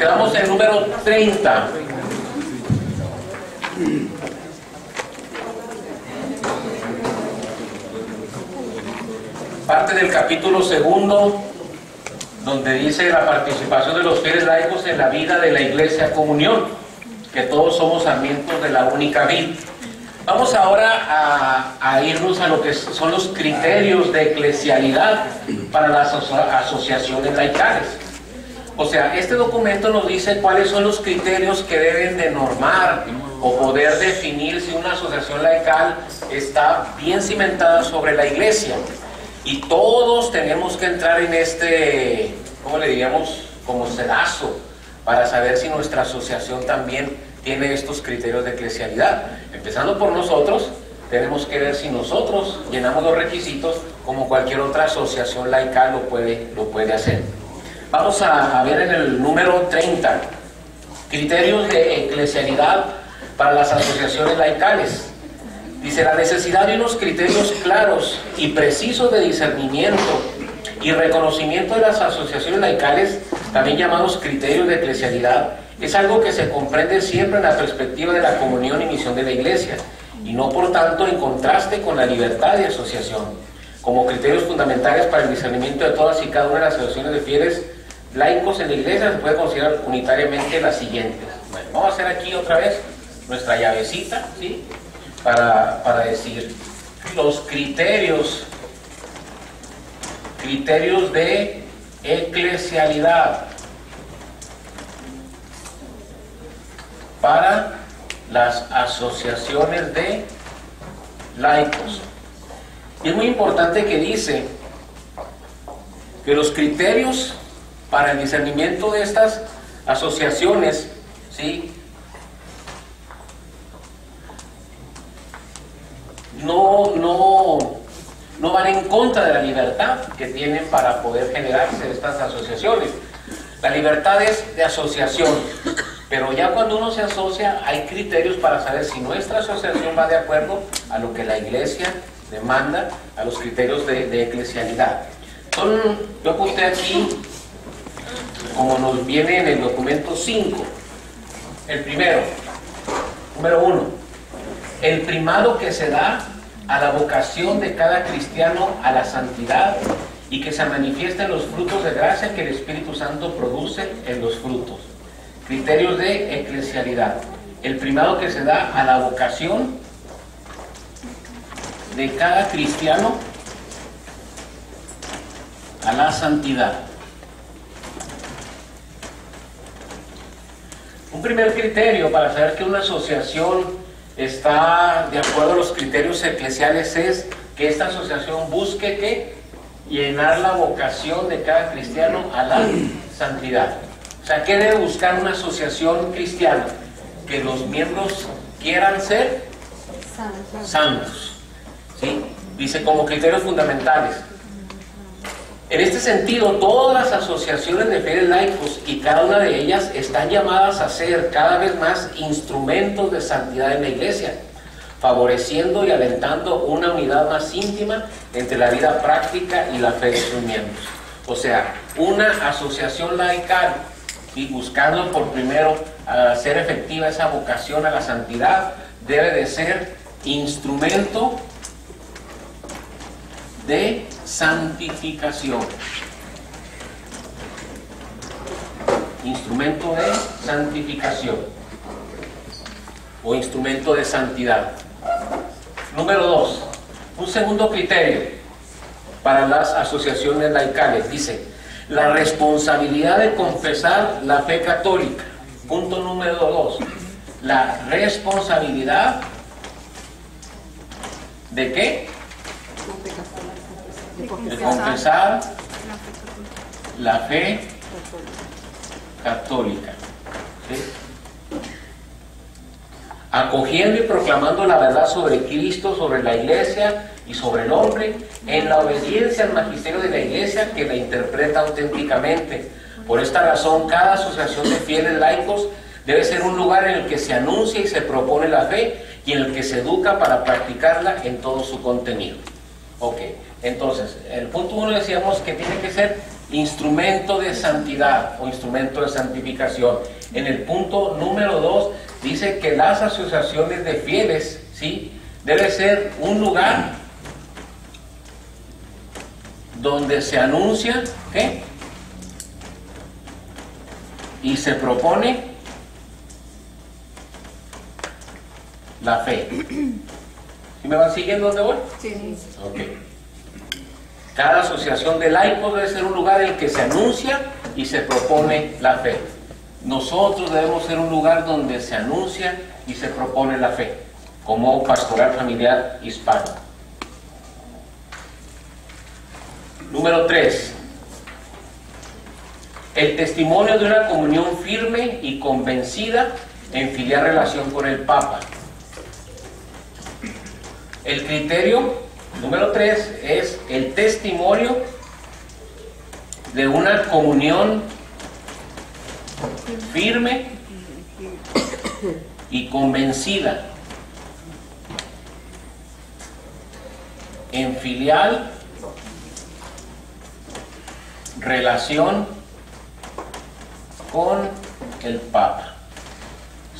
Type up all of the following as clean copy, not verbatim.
quedamos en el número 30. Parte del capítulo 2, donde dice la participación de los fieles laicos en la vida de la Iglesia Comunión, que todos somos sarmientos de la única vid. Vamos ahora a irnos a lo que son los criterios de eclesialidad para las asociaciones laicales. O sea, este documento nos dice cuáles son los criterios que deben de normar o poder definir si una asociación laical está bien cimentada sobre la Iglesia. Y todos tenemos que entrar en este, ¿cómo le diríamos? Como sedazo, para saber si nuestra asociación también tiene estos criterios de eclesialidad. Empezando por nosotros, tenemos que ver si nosotros llenamos los requisitos como cualquier otra asociación laical lo puede hacer. Vamos a ver en el número 30, criterios de eclesialidad para las asociaciones laicales. Dice, la necesidad de unos criterios claros y precisos de discernimiento y reconocimiento de las asociaciones laicales, también llamados criterios de eclesialidad, es algo que se comprende siempre en la perspectiva de la comunión y misión de la Iglesia, y no por tanto en contraste con la libertad de asociación. Como criterios fundamentales para el discernimiento de todas y cada una de las asociaciones de fieles laicos en la Iglesia se puede considerar unitariamente las siguientes. Bueno, vamos a hacer aquí otra vez nuestra llavecita, ¿sí? Para decir los criterios de eclesialidad para las asociaciones de laicos. Y es muy importante que dice que los criterios para el discernimiento de estas asociaciones, ¿sí?, no van en contra de la libertad que tienen para poder generarse estas asociaciones. La libertad es de asociación, pero ya cuando uno se asocia hay criterios para saber si nuestra asociación va de acuerdo a lo que la Iglesia demanda, a los criterios de eclesialidad. Yo apunté aquí, como nos viene en el documento 5, el primero, número 1, el primado que se da a la vocación de cada cristiano a la santidad y que se manifiesta en los frutos de gracia que el Espíritu Santo produce en los frutos. Criterios de eclesialidad. El primado que se da a la vocación de cada cristiano a la santidad. Un primer criterio para saber que una asociación está de acuerdo a los criterios eclesiales es que esta asociación busque que llenar la vocación de cada cristiano a la santidad. O sea, ¿qué debe buscar una asociación cristiana? Que los miembros quieran ser santos, ¿sí? Dice como criterios fundamentales. En este sentido, todas las asociaciones de fieles laicos y cada una de ellas están llamadas a ser cada vez más instrumentos de santidad en la Iglesia, favoreciendo y alentando una unidad más íntima entre la vida práctica y la fe de sus miembros. O sea, una asociación laical, y buscando por primero hacer efectiva esa vocación a la santidad, debe de ser instrumento de santificación. Instrumento de santificación o instrumento de santidad. Número 2, un segundo criterio para las asociaciones laicales. Dice, la responsabilidad de confesar la fe católica. Punto número 2, la responsabilidad ¿de qué? De confesar la fe católica, ¿sí? Acogiendo y proclamando la verdad sobre Cristo, sobre la Iglesia y sobre el hombre, en la obediencia al magisterio de la Iglesia que la interpreta auténticamente. Por esta razón, cada asociación de fieles laicos debe ser un lugar en el que se anuncia y se propone la fe y en el que se educa para practicarla en todo su contenido. Ok, entonces, el punto 1 decíamos que tiene que ser instrumento de santidad o instrumento de santificación. En el punto número 2 dice que las asociaciones de fieles, ¿sí?, debe ser un lugar donde se anuncia, ¿qué?, y se propone la fe. ¿Sí me van siguiendo dónde voy? Sí. Ok. Cada asociación de laicos debe ser un lugar en el que se anuncia y se propone la fe. Nosotros debemos ser un lugar donde se anuncia y se propone la fe, como pastoral familiar hispano. Número 3. El testimonio de una comunión firme y convencida en filial relación con el Papa. El criterio número 3 es el testimonio de una comunión firme y convencida en filial relación con el Papa,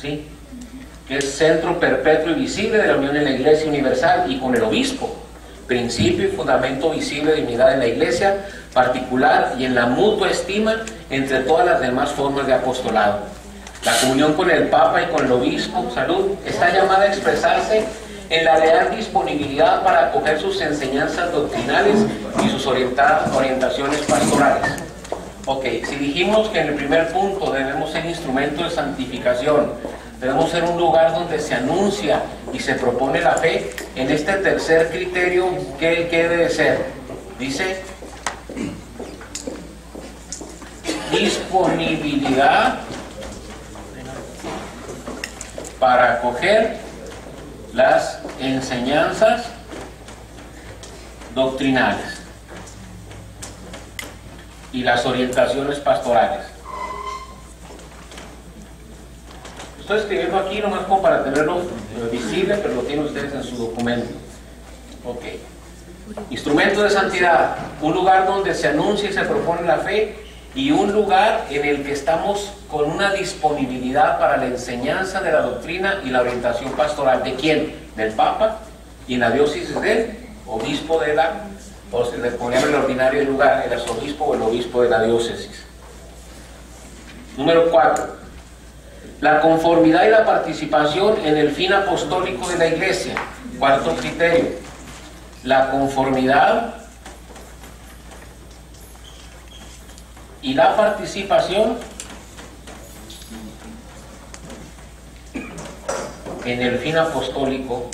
¿sí?, que es centro perpetuo y visible de la unión en la Iglesia universal, y con el obispo, principio y fundamento visible de unidad en la Iglesia particular y en la mutua estima entre todas las demás formas de apostolado. La comunión con el Papa y con el obispo, salud, está llamada a expresarse en la leal disponibilidad para acoger sus enseñanzas doctrinales y sus orientaciones pastorales. Ok, si dijimos que en el primer punto debemos ser instrumento de santificación, debemos ser un lugar donde se anuncia y se propone la fe, en este tercer criterio, ¿qué debe ser? Dice, disponibilidad para acoger las enseñanzas doctrinales y las orientaciones pastorales. Estoy escribiendo aquí nomás como para tenerlo visible, pero lo tienen ustedes en su documento. Ok. Instrumento de santidad, un lugar donde se anuncia y se propone la fe, y un lugar en el que estamos con una disponibilidad para la enseñanza de la doctrina y la orientación pastoral. ¿De quién? Del Papa, y en la diócesis del obispo de la, o se le ponía el ordinario del lugar, el arzobispo o el obispo de la diócesis. Número 4. La conformidad y la participación en el fin apostólico de la Iglesia. Cuarto criterio. La conformidad y la participación en el fin apostólico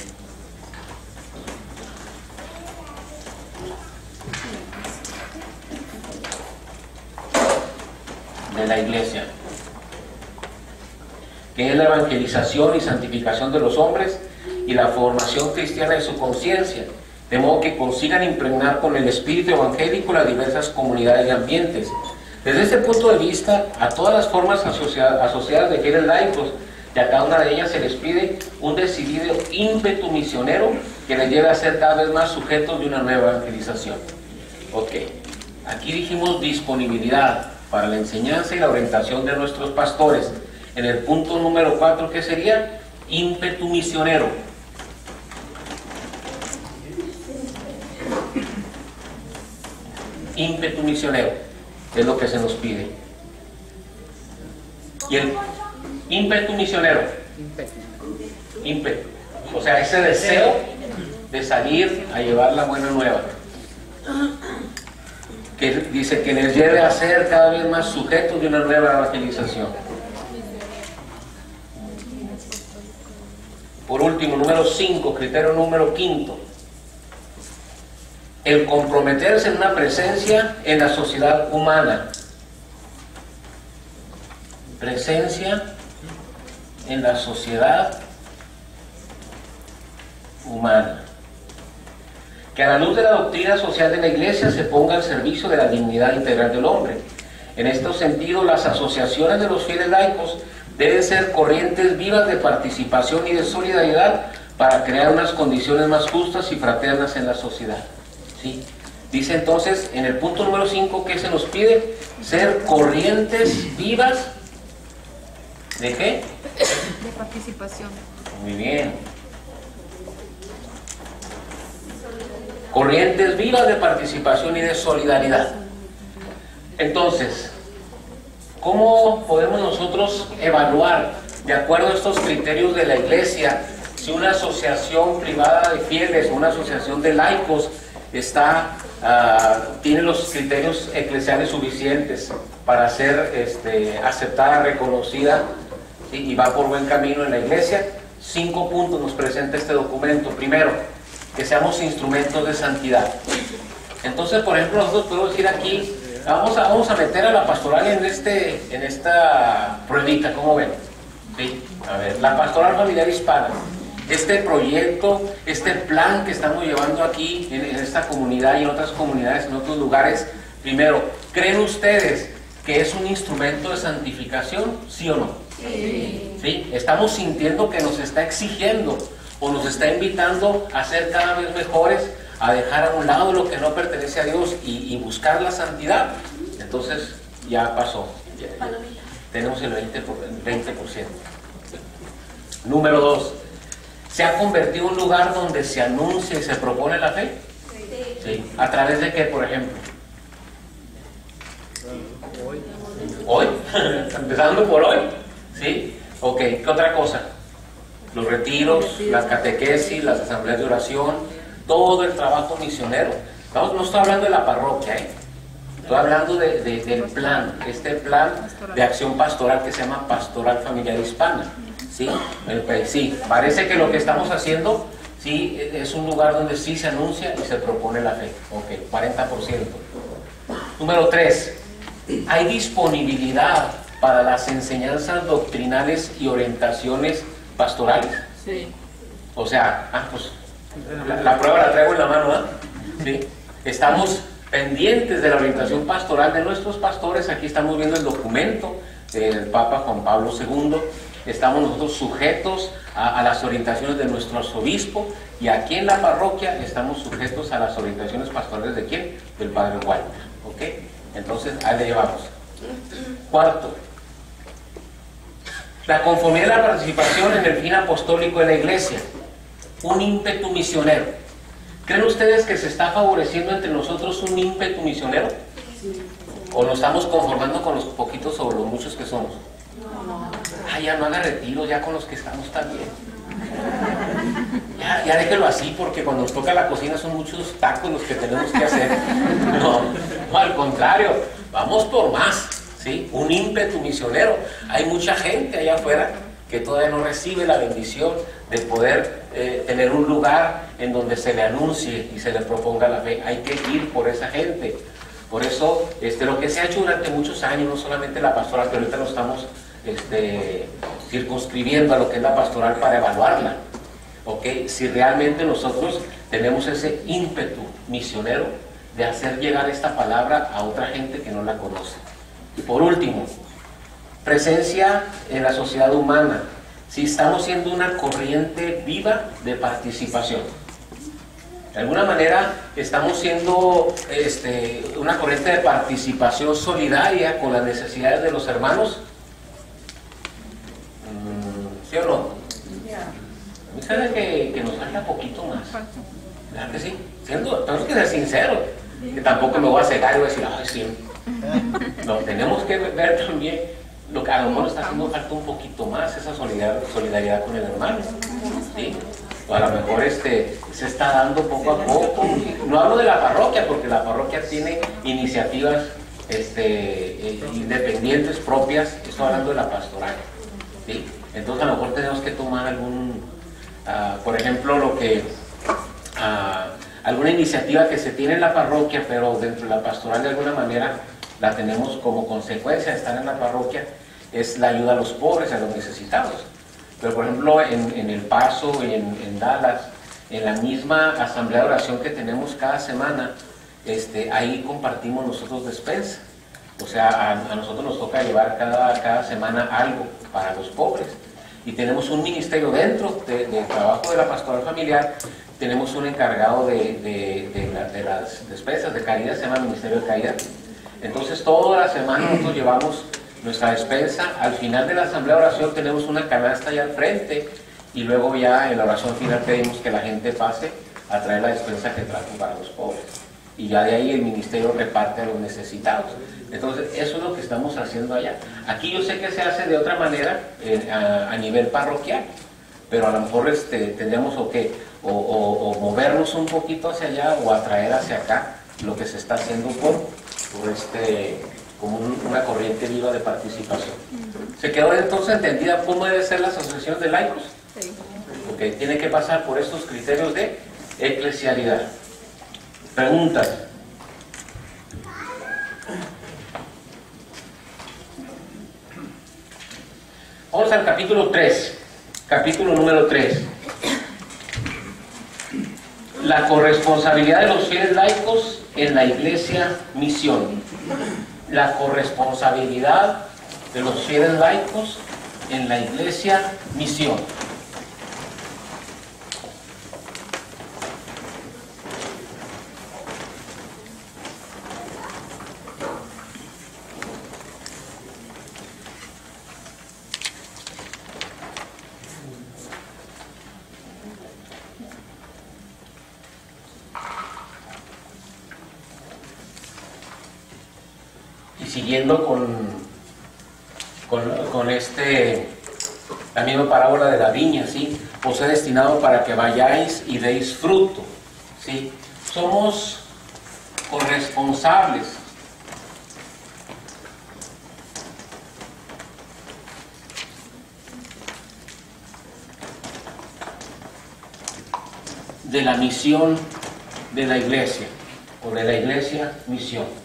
de la Iglesia, que es la evangelización y santificación de los hombres y la formación cristiana de su conciencia, de modo que consigan impregnar con el espíritu evangélico las diversas comunidades y ambientes. Desde este punto de vista, a todas las formas asociadas de fieles laicos, y a cada una de ellas se les pide un decidido ímpetu misionero que les lleve a ser cada vez más sujetos de una nueva evangelización. Ok, aquí dijimos disponibilidad para la enseñanza y la orientación de nuestros pastores. En el punto número 4, ¿qué sería? Ímpetu misionero. Ímpetu misionero es lo que se nos pide. Y el ímpetu misionero, ímpetu, o sea, ese deseo de salir a llevar la buena nueva, que dice que les lleve a ser cada vez más sujetos de una nueva evangelización. Por último, número 5, criterio número 5, el comprometerse en una presencia en la sociedad humana. Presencia en la sociedad humana. Que a la luz de la doctrina social de la Iglesia se ponga al servicio de la dignidad integral del hombre. En este sentido, las asociaciones de los fieles laicos deben ser corrientes vivas de participación y de solidaridad para crear unas condiciones más justas y fraternas en la sociedad. ¿Sí? Dice entonces, en el punto número 5, ¿qué se nos pide? Ser corrientes vivas. ¿De qué? De participación. Muy bien. Corrientes vivas de participación y de solidaridad. Entonces, ¿cómo podemos nosotros evaluar, de acuerdo a estos criterios de la Iglesia, si una asociación privada de fieles o una asociación de laicos tiene los criterios eclesiales suficientes para ser aceptada, reconocida, ¿sí? Y va por buen camino en la Iglesia? 5 puntos nos presenta este documento. Primero, que seamos instrumentos de santidad. Entonces, por ejemplo, nosotros podemos decir aquí, vamos a meter a la pastoral en esta pruebita, ¿cómo ven? ¿Sí? A ver, la pastoral familiar hispana, este proyecto, este plan que estamos llevando aquí en esta comunidad y en otras comunidades, en otros lugares. Primero, ¿creen ustedes que es un instrumento de santificación? ¿Sí o no? Sí. ¿Sí? Estamos sintiendo que nos está exigiendo o nos está invitando a ser cada vez mejores, a dejar a un lado lo que no pertenece a Dios y buscar la santidad. Entonces ya pasó, ya tenemos el 20%. Número 2, ¿se ha convertido en un lugar donde se anuncia y se propone la fe? Sí. ¿A través de qué, por ejemplo? Hoy, empezando por hoy, ¿sí? Ok, ¿qué otra cosa? Los retiros, las catequesis, las asambleas de oración, todo el trabajo misionero. No estoy hablando de la parroquia, estoy hablando del plan, este plan de acción pastoral que se llama Pastoral Familiar Hispana. ¿Sí? Sí, parece que lo que estamos haciendo, sí, es un lugar donde sí se anuncia y se propone la fe. Ok, 40%. Número 3, ¿hay disponibilidad para las enseñanzas doctrinales y orientaciones pastorales? Sí. O sea, pues la prueba la traigo en la mano, ¿verdad? ¿Sí? Estamos pendientes de la orientación pastoral de nuestros pastores. Aquí estamos viendo el documento del Papa Juan Pablo II. Estamos nosotros sujetos a las orientaciones de nuestro arzobispo, y aquí en la parroquia estamos sujetos a las orientaciones pastorales ¿de quién? Del Padre Walter. ¿Ok? Entonces, ahí le llevamos. 4, la conformidad de la participación en el fin apostólico de la Iglesia. Un ímpetu misionero. ¿Creen ustedes que se está favoreciendo entre nosotros un ímpetu misionero? ¿O nos estamos conformando con los poquitos o los muchos que somos? Ya no haga retiro, ya con los que estamos también. Ya déjelo así, porque cuando nos toca la cocina son muchos tacos los que tenemos que hacer. No, al contrario, vamos por más, ¿sí? Un ímpetu misionero. Hay mucha gente allá afuera que todavía no recibe la bendición de poder tener un lugar en donde se le anuncie y se le proponga la fe. Hay que ir por esa gente. Por eso, lo que se ha hecho durante muchos años, no solamente la pastoral, pero ahorita lo estamos circunscribiendo a lo que es la pastoral para evaluarla. ¿Ok? Si realmente nosotros tenemos ese ímpetu misionero de hacer llegar esta palabra a otra gente que no la conoce. Y por último, presencia en la sociedad humana. Si estamos siendo una corriente viva de participación. De alguna manera estamos siendo una corriente de participación solidaria con las necesidades de los hermanos. ¿Sí o no? A mí se ve que nos falta poquito más. ¿Verdad que sí? Tenemos que ser sinceros. Que tampoco me voy a cegar y voy a decir, ay, sí. No, tenemos que ver también lo que a lo mejor está haciendo falta un poquito más, esa solidaridad con el hermano. ¿Sí? O a lo mejor se está dando poco a poco. No hablo de la parroquia, porque la parroquia tiene iniciativas independientes, propias. Estoy hablando de la pastoral. ¿Sí? Entonces a lo mejor tenemos que tomar por ejemplo, alguna iniciativa que se tiene en la parroquia, pero dentro de la pastoral de alguna manera la tenemos como consecuencia de estar en la parroquia, es la ayuda a los pobres, a los necesitados. Pero por ejemplo en El Paso, en Dallas, en la misma asamblea de oración que tenemos cada semana, ahí compartimos nosotros despensa. O sea, a nosotros nos toca llevar cada semana algo para los pobres. Y tenemos un ministerio dentro del trabajo de la pastoral familiar tenemos un encargado de las despensas de caridad, se llama Ministerio de Caridad. Entonces toda la semana nosotros llevamos nuestra despensa. Al final de la asamblea de oración tenemos una canasta allá al frente y luego ya en la oración final pedimos que la gente pase a traer la despensa que trajo para los pobres. Y ya de ahí el ministerio reparte a los necesitados. Entonces eso es lo que estamos haciendo allá. Aquí yo sé que se hace de otra manera a nivel parroquial, pero a lo mejor tendríamos o movernos un poquito hacia allá o atraer hacia acá lo que se está haciendo como una corriente viva de participación. ¿Se quedó entonces entendida cómo debe ser la asociación de laicos? Sí. Porque tiene que pasar por estos criterios de eclesialidad. Preguntas. Vamos al capítulo 3, capítulo número 3. La corresponsabilidad de los fieles laicos en la iglesia misión. La corresponsabilidad de los fieles laicos en la iglesia misión. Siguiendo con la misma parábola de la viña, ¿sí? Os he destinado para que vayáis y deis fruto, ¿sí? Somos corresponsables de la misión de la iglesia, o de la iglesia misión.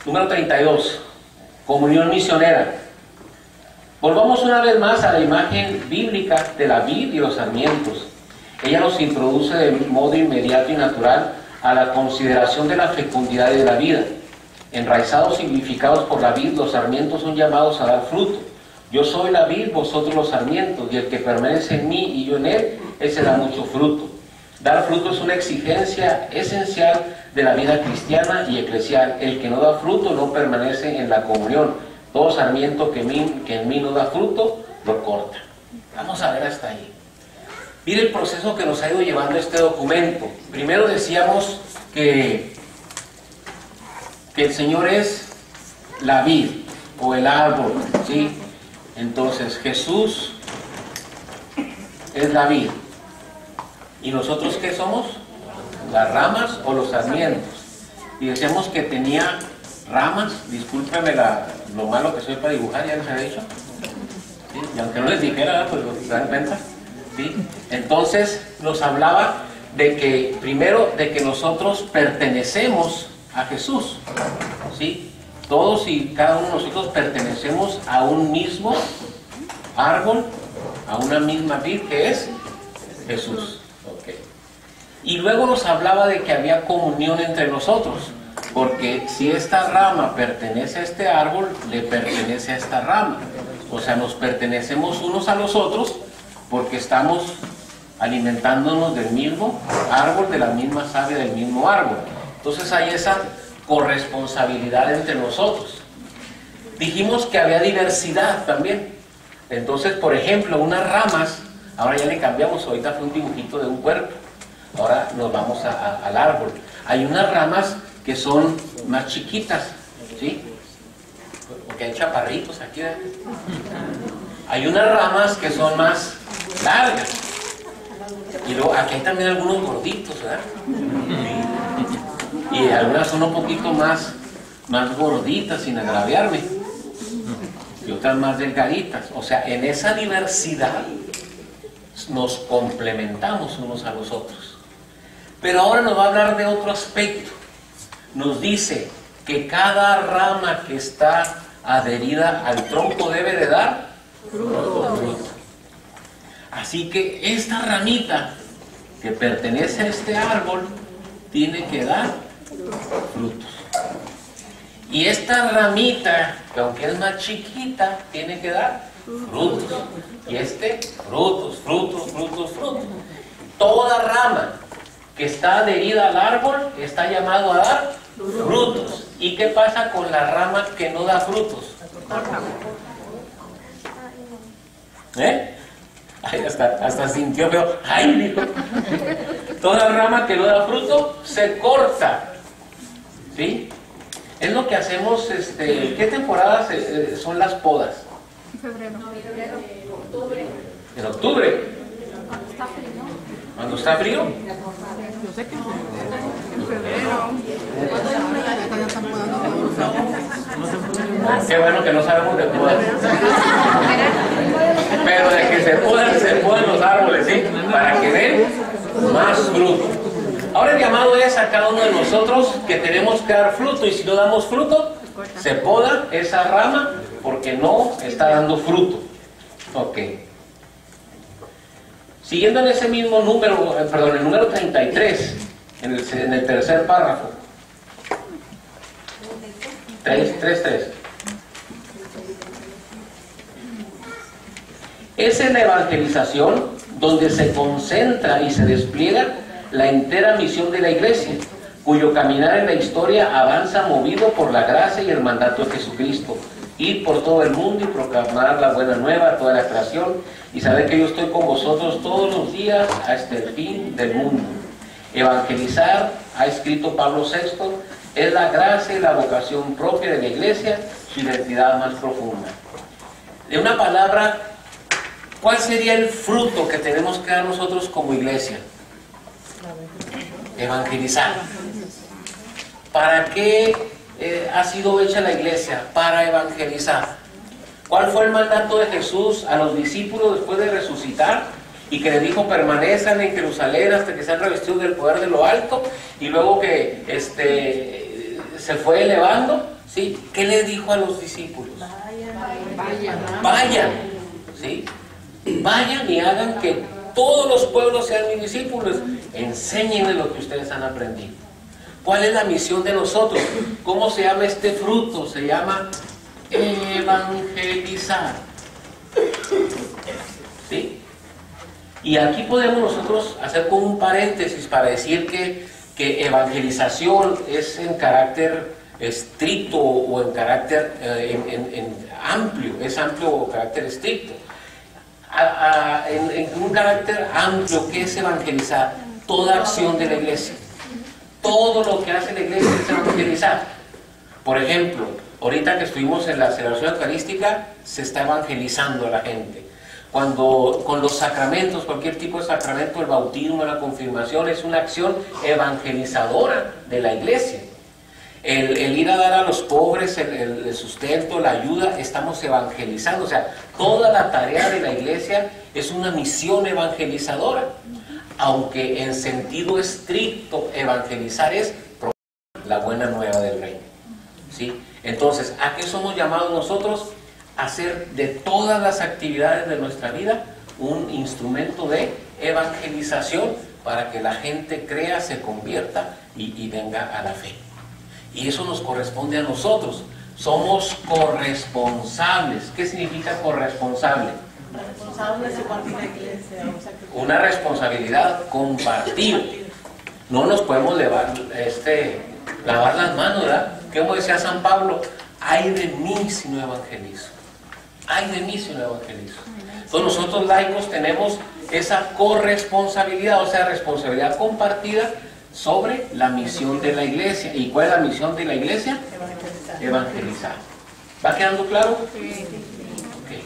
Número 32, comunión misionera. Volvamos una vez más a la imagen bíblica de la vid y los sarmientos. Ella nos introduce de modo inmediato y natural a la consideración de la fecundidad de la vida. Enraizados y vivificados por la vid, los sarmientos son llamados a dar fruto. Yo soy la vid, vosotros los sarmientos, y el que permanece en mí y yo en él, ese da mucho fruto. Dar fruto es una exigencia esencial de la vida cristiana y eclesial. El que no da fruto no permanece en la comunión. Todo sarmiento que en mí no da fruto, lo corta. Vamos a ver hasta ahí. Mire el proceso que nos ha ido llevando este documento. Primero decíamos que el Señor es la vid o el árbol, ¿sí? Entonces Jesús es la vid. ¿Y nosotros qué somos? Las ramas o los sarmientos. Y decíamos que tenía ramas. Discúlpeme lo malo que soy para dibujar, ya les había dicho, ¿sí? Y aunque no les dijera, pues lo dan cuenta, ¿sí? Entonces nos hablaba de que primero de que nosotros pertenecemos a Jesús, ¿sí? Todos y cada uno de nosotros pertenecemos a un mismo árbol, a una misma vid que es Jesús. Okay. Y luego nos hablaba de que había comunión entre nosotros, porque si esta rama pertenece a este árbol, le pertenece a esta rama. O sea, nos pertenecemos unos a los otros porque estamos alimentándonos del mismo árbol, de la misma savia del mismo árbol. Entonces hay esa corresponsabilidad entre nosotros. Dijimos que había diversidad también. Entonces, por ejemplo, unas ramas, ahora ya le cambiamos, ahorita fue un dibujito de un cuerpo, ahora nos vamos al árbol. Hay unas ramas que son más chiquitas, ¿sí? Porque hay chaparritos aquí, ¿verdad? Hay unas ramas que son más largas. Y luego aquí hay también algunos gorditos, ¿verdad? Y algunas son un poquito más gorditas, sin agraviarme. Y otras más delgaditas. O sea, en esa diversidad nos complementamos unos a los otros. Pero ahora nos va a hablar de otro aspecto. Nos dice que cada rama que está adherida al tronco debe de dar fruto. Así que esta ramita que pertenece a este árbol tiene que dar frutos. Y esta ramita, que aunque es más chiquita, tiene que dar frutos. Y frutos, frutos, frutos, frutos. Toda rama que está adherida al árbol está llamado a dar frutos. ¿Y qué pasa con la rama que no da frutos? Ay, hasta sintió feo. Ay, dijo. Toda rama que no da fruto se corta. ¿Sí? Es lo que hacemos. ¿Qué temporadas son las podas? En febrero. En octubre. Cuando está frío. ¿Cuando está frío? Yo sé que en febrero. Qué bueno que no sabemos de podas. Pero de que se podan los árboles, ¿sí? Para que den más fruto. Ahora el llamado es a cada uno de nosotros que tenemos que dar fruto, y si no damos fruto, se poda esa rama porque no está dando fruto. Ok. Siguiendo en ese mismo número, el número 33, en el tercer párrafo. 3.3. Es en la evangelización donde se concentra y se despliega la entera misión de la Iglesia, cuyo caminar en la historia avanza movido por la gracia y el mandato de Jesucristo. Ir por todo el mundo y proclamar la buena nueva a toda la creación, y saber que yo estoy con vosotros todos los días hasta el fin del mundo. Evangelizar, ha escrito Pablo VI, es la gracia y la vocación propia de la Iglesia, su identidad más profunda. De una palabra, ¿cuál sería el fruto que tenemos que dar nosotros como Iglesia? Evangelizar. ¿Para qué ha sido hecha la Iglesia? Para evangelizar. ¿Cuál fue el mandato de Jesús a los discípulos después de resucitar? Y que le dijo: permanezcan en Jerusalén hasta que sean revestidos del poder de lo alto. Y luego que se fue elevando, ¿sí? ¿Qué le dijo a los discípulos? Vayan, ¿sí? Vayan y hagan que todos los pueblos sean mis discípulos. Enséñenles lo que ustedes han aprendido. ¿Cuál es la misión de nosotros? ¿Cómo se llama este fruto? Se llama evangelizar. ¿Sí? Y aquí podemos nosotros hacer como un paréntesis para decir que evangelización es en carácter estricto o en carácter amplio, es amplio o carácter estricto. En un carácter amplio, ¿qué es evangelizar? Toda acción de la Iglesia. Todo lo que hace la Iglesia es evangelizar. Por ejemplo, ahorita que estuvimos en la celebración eucarística, se está evangelizando a la gente. Cuando con los sacramentos, cualquier tipo de sacramento, el bautismo, la confirmación, es una acción evangelizadora de la Iglesia. El ir a dar a los pobres el sustento, la ayuda, estamos evangelizando. O sea, toda la tarea de la Iglesia es una misión evangelizadora. Aunque en sentido estricto evangelizar es la buena nueva del reino. ¿Sí? Entonces, ¿a qué somos llamados nosotros? A hacer de todas las actividades de nuestra vida un instrumento de evangelización para que la gente crea, se convierta y venga a la fe. Y eso nos corresponde a nosotros. Somos corresponsables. ¿Qué significa corresponsable? Una responsabilidad compartida. No nos podemos lavar las manos, ¿verdad? Como decía San Pablo: ay de mí si no evangelizo. Ay de mí si no evangelizo. Entonces nosotros laicos tenemos esa corresponsabilidad, o sea, responsabilidad compartida sobre la misión de la Iglesia. ¿Y cuál es la misión de la Iglesia? Evangelizar. ¿Va quedando claro? Sí. Okay.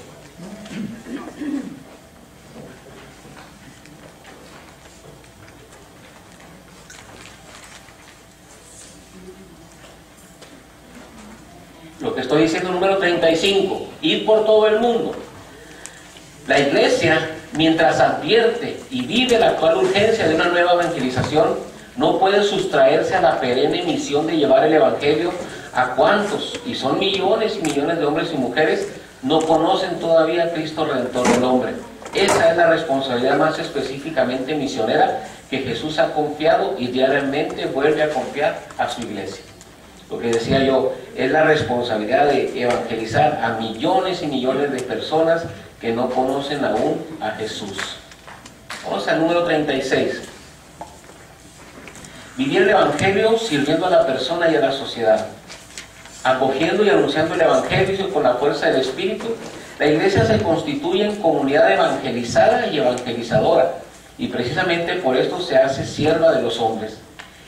Lo que estoy diciendo, número 35, ir por todo el mundo. La Iglesia, mientras advierte y vive la actual urgencia de una nueva evangelización, no puede sustraerse a la perenne misión de llevar el Evangelio a cuantos, y son millones y millones de hombres y mujeres, no conocen todavía a Cristo Redentor del hombre. Esa es la responsabilidad más específicamente misionera que Jesús ha confiado y diariamente vuelve a confiar a su Iglesia. Lo que decía yo, es la responsabilidad de evangelizar a millones y millones de personas que no conocen aún a Jesús. Vamos al número 36. Vivir el Evangelio sirviendo a la persona y a la sociedad. Acogiendo y anunciando el Evangelio con la fuerza del Espíritu, la iglesia se constituye en comunidad evangelizada y evangelizadora, y precisamente por esto se hace sierva de los hombres.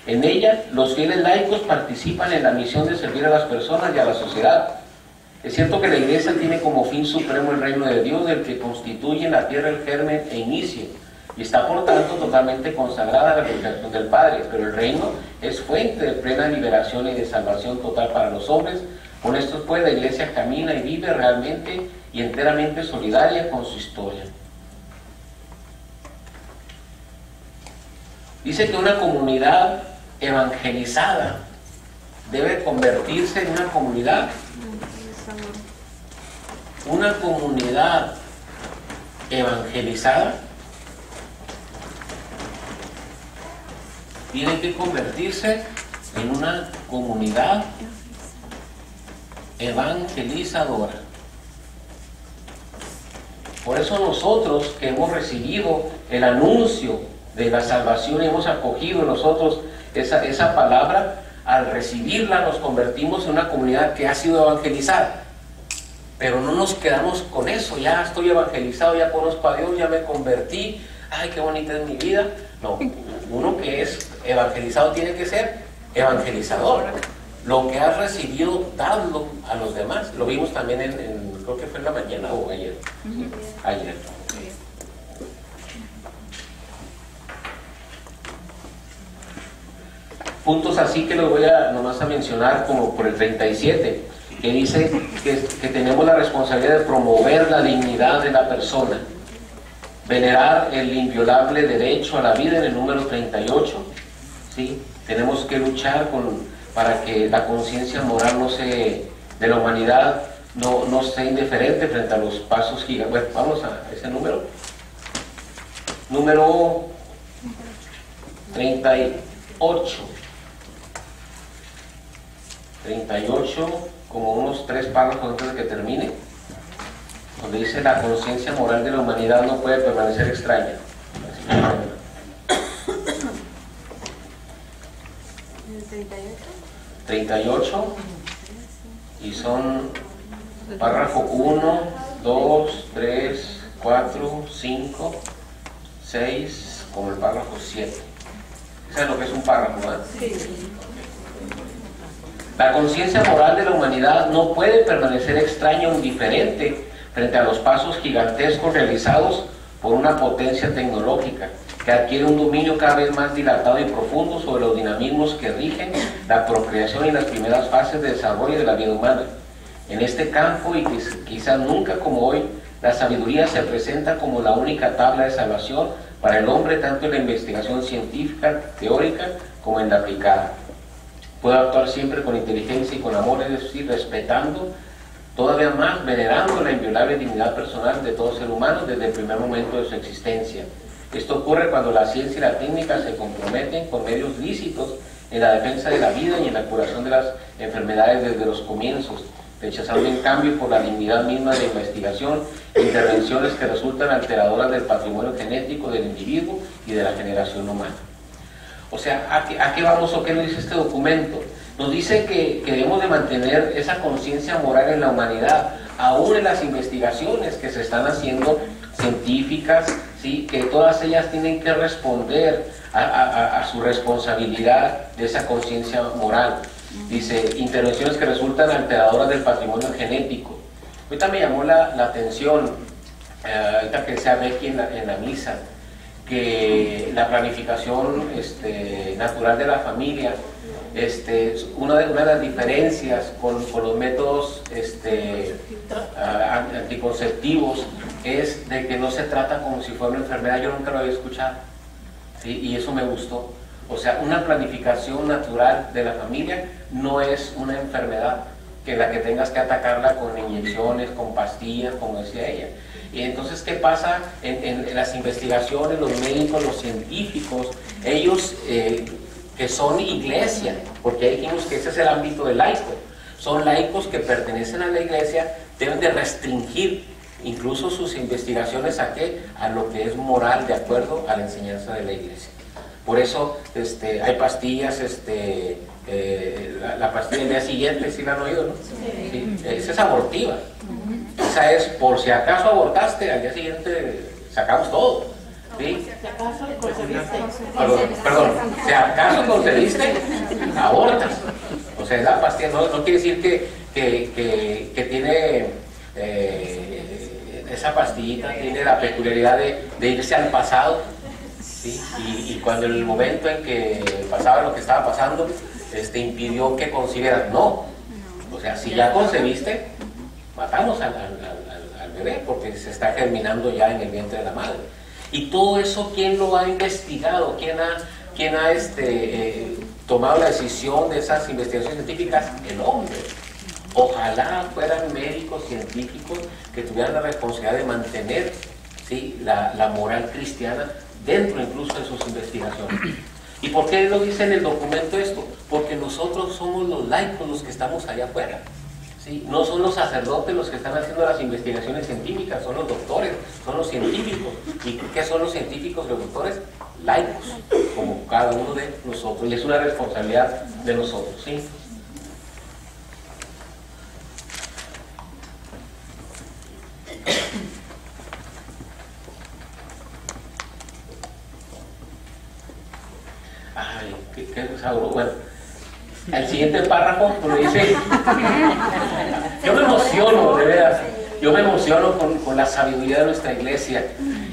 En ella, los fieles laicos participan en la misión de servir a las personas y a la sociedad. Es cierto que la iglesia tiene como fin supremo el reino de Dios, del que constituye en la tierra el germen e inicio, y está por tanto totalmente consagrada a la revelación del Padre, pero el reino es fuente de plena liberación y de salvación total para los hombres. Con esto pues la iglesia camina y vive realmente y enteramente solidaria con su historia. Dice que una comunidad evangelizada debe convertirse en una comunidad. Una comunidad evangelizada tiene que convertirse en una comunidad evangelizadora. Por eso nosotros que hemos recibido el anuncio de la salvación y hemos acogido nosotros esa palabra, al recibirla nos convertimos en una comunidad que ha sido evangelizada. Pero no nos quedamos con eso, ya estoy evangelizado, ya conozco a Dios, ya me convertí, ay, qué bonita es mi vida. No, uno que es evangelizado tiene que ser evangelizador. Lo que has recibido, dadlo a los demás. Lo vimos también creo que fue en la mañana o ayer. Ayer. Puntos así que los voy a nomás a mencionar, como por el 37, que dice que tenemos la responsabilidad de promover la dignidad de la persona, venerar el inviolable derecho a la vida en el número 38, ¿sí? Tenemos que luchar para que la conciencia moral de la humanidad no sea indiferente frente a los pasos gigantes. Bueno, vamos a ese número. Número 38. 38, como unos 3 párrafos antes de que termine, donde dice: la conciencia moral de la humanidad no puede permanecer extraña. 38, y son párrafo 1, 2, 3, 4, 5, 6, como el párrafo 7. ¿Saben lo que es un párrafo, verdad? Sí. La conciencia moral de la humanidad no puede permanecer extraña o indiferente frente a los pasos gigantescos realizados por una potencia tecnológica que adquiere un dominio cada vez más dilatado y profundo sobre los dinamismos que rigen la procreación y las primeras fases de desarrollo de la vida humana. En este campo, y quizás nunca como hoy, la sabiduría se presenta como la única tabla de salvación para el hombre, tanto en la investigación científica, teórica, como en la aplicada. Puede actuar siempre con inteligencia y con amor, es decir, respetando, todavía más venerando la inviolable dignidad personal de todo ser humano desde el primer momento de su existencia. Esto ocurre cuando la ciencia y la técnica se comprometen con medios lícitos en la defensa de la vida y en la curación de las enfermedades desde los comienzos, rechazando en cambio por la dignidad misma de investigación intervenciones que resultan alteradoras del patrimonio genético del individuo y de la generación humana. O sea, ¿a qué vamos o qué nos dice este documento? Nos dice que debemos de mantener esa conciencia moral en la humanidad, aún en las investigaciones que se están haciendo científicas, ¿sí? Que todas ellas tienen que responder a su responsabilidad de esa conciencia moral. Dice, intervenciones que resultan alteradoras del patrimonio genético. Ahorita me llamó la atención, ahorita que se ve aquí en la misa, que la planificación natural de la familia, una de las diferencias con los métodos anticonceptivos es de que no se trata como si fuera una enfermedad. Yo nunca lo había escuchado, ¿sí? Y eso me gustó. O sea, una planificación natural de la familia no es una enfermedad que la que tengas que atacarla con inyecciones, con pastillas, como decía ella. Y entonces, ¿qué pasa en las investigaciones? Los médicos, los científicos, ellos que que son iglesia, porque ahí dijimos que ese es el ámbito del laico. Son laicos que pertenecen a la iglesia, deben de restringir incluso sus investigaciones ¿a qué? A lo que es moral de acuerdo a la enseñanza de la iglesia. Por eso hay pastillas, la pastilla del día siguiente, ¿sí la han oído, no? Sí. Esa es abortiva. Esa es por si acaso abortaste, al día siguiente sacamos todo. ¿Sí? Perdón, si acaso concediste, abortas. O sea, la pastilla no quiere decir que tiene esa pastillita tiene la peculiaridad de irse al pasado, ¿sí? Y cuando en el momento en que pasaba lo que estaba pasando, impidió que concibieras. No, o sea, si ya concebiste, matamos al bebé porque se está germinando ya en el vientre de la madre. Y todo eso, ¿quién lo ha investigado? ¿Quién ha tomado la decisión de esas investigaciones científicas? El hombre. Ojalá fueran médicos científicos que tuvieran la responsabilidad de mantener, ¿sí?, la moral cristiana dentro incluso de sus investigaciones. ¿Y por qué lo dice en el documento esto? Porque nosotros somos los laicos los que estamos allá afuera, ¿sí? No son los sacerdotes los que están haciendo las investigaciones científicas, son los doctores, son los científicos. ¿Y qué son los científicos y los doctores? Laicos, como cada uno de nosotros, y es una responsabilidad de nosotros, ¿sí? Ay, qué sabroso. Bueno, el siguiente párrafo lo dice. Yo me emociono, de veras. Yo me emociono con la sabiduría de nuestra iglesia.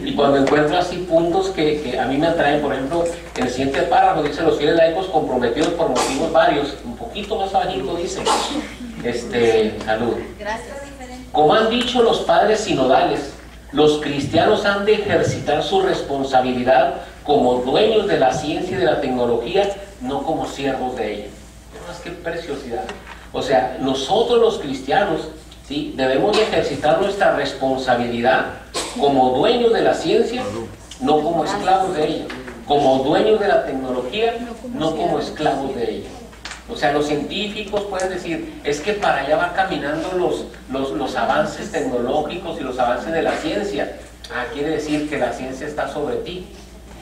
Y cuando encuentro así puntos que a mí me atraen, por ejemplo, en el siguiente párrafo dice: los fieles laicos comprometidos por motivos varios. Un poquito más abajito dice: salud. Gracias. Como han dicho los padres sinodales, los cristianos han de ejercitar su responsabilidad como dueños de la ciencia y de la tecnología, no como siervos de ella. Más que preciosidad. O sea, nosotros los cristianos, ¿sí?, debemos de ejercitar nuestra responsabilidad como dueños de la ciencia, no como esclavos de ella. Como dueños de la tecnología, no como esclavos de ella. O sea, los científicos pueden decir: es que para allá van caminando los avances tecnológicos y los avances de la ciencia. Quiere decir que la ciencia está sobre ti.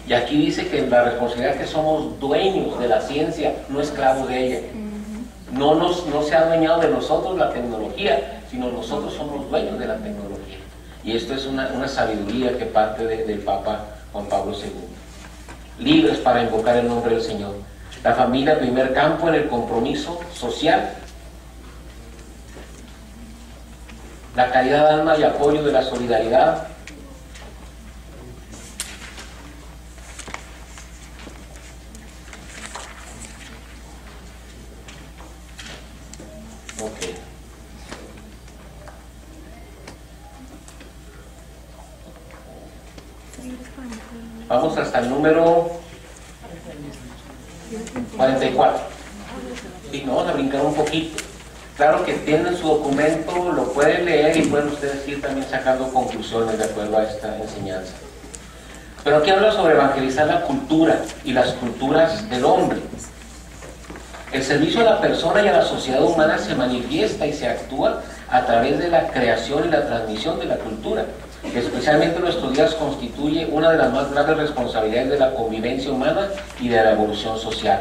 Y aquí dice que la responsabilidad es que somos dueños de la ciencia, no esclavos de ella. No se ha adueñado de nosotros la tecnología, sino nosotros somos dueños de la tecnología. Y esto es una sabiduría que parte del Papa Juan Pablo II. Libres para invocar el nombre del Señor. La familia, primer campo en el compromiso social. La caridad, alma y apoyo de la solidaridad. Ok. Vamos hasta el número 44. Sí, no, vamos a brincar un poquito. Claro que tienen su documento, lo pueden leer y pueden ustedes ir también sacando conclusiones de acuerdo a esta enseñanza. Pero aquí habla sobre evangelizar la cultura y las culturas del hombre. El servicio a la persona y a la sociedad humana se manifiesta y se actúa a través de la creación y la transmisión de la cultura, que especialmente en nuestros días constituye una de las más graves responsabilidades de la convivencia humana y de la evolución social.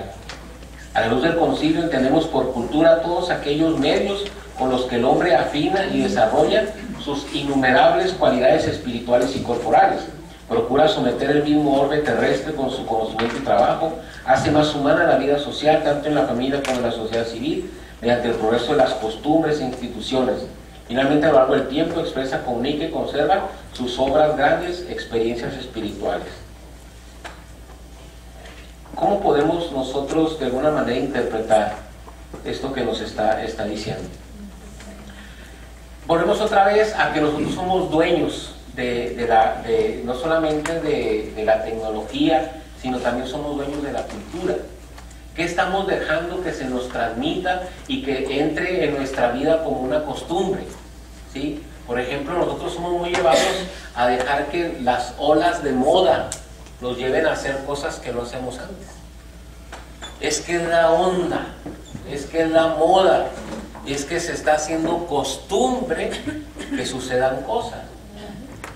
A la luz del concilio entendemos por cultura todos aquellos medios con los que el hombre afina y desarrolla sus innumerables cualidades espirituales y corporales. Procura someter el mismo orbe terrestre con su conocimiento y trabajo, hace más humana la vida social, tanto en la familia como en la sociedad civil, mediante el progreso de las costumbres e instituciones. Finalmente, a lo largo del tiempo, expresa, comunica y conserva sus obras grandes, experiencias espirituales. ¿Cómo podemos nosotros de alguna manera interpretar esto que nos está diciendo? Volvemos otra vez a que nosotros somos dueños no solamente de la tecnología, sino también somos dueños de la cultura. ¿Qué estamos dejando que se nos transmita y que entre en nuestra vida como una costumbre? ¿Sí? Por ejemplo, nosotros somos muy llevados a dejar que las olas de moda nos lleven a hacer cosas que no hacemos antes. es que es la onda, es que es la moda, es que se está haciendo costumbre que sucedan cosas.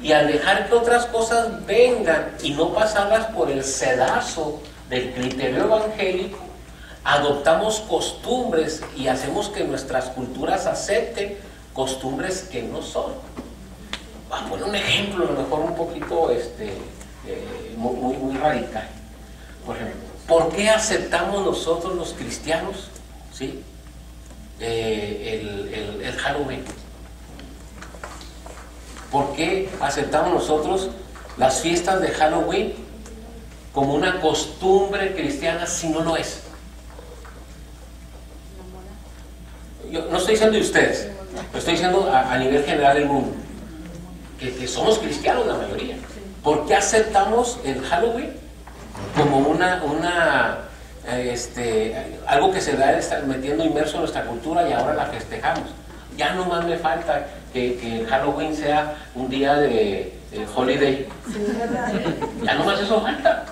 Y al dejar que otras cosas vengan y no pasarlas por el sedazo del criterio evangélico, adoptamos costumbres y hacemos que nuestras culturas acepten costumbres que no son. Voy a poner un ejemplo, a lo mejor un poquito muy radical. Por ejemplo, ¿por qué aceptamos nosotros los cristianos, ¿sí? el Halloween? ¿Por qué aceptamos nosotros las fiestas de Halloween como una costumbre cristiana si no lo es? Yo no estoy diciendo de ustedes, lo estoy diciendo a nivel general del mundo, que somos cristianos la mayoría. ¿Por qué aceptamos el Halloween como algo que se da estar metiendo inmerso en nuestra cultura y ahora la festejamos? Ya no más me falta que el Halloween sea un día de holiday. Ya no más eso falta.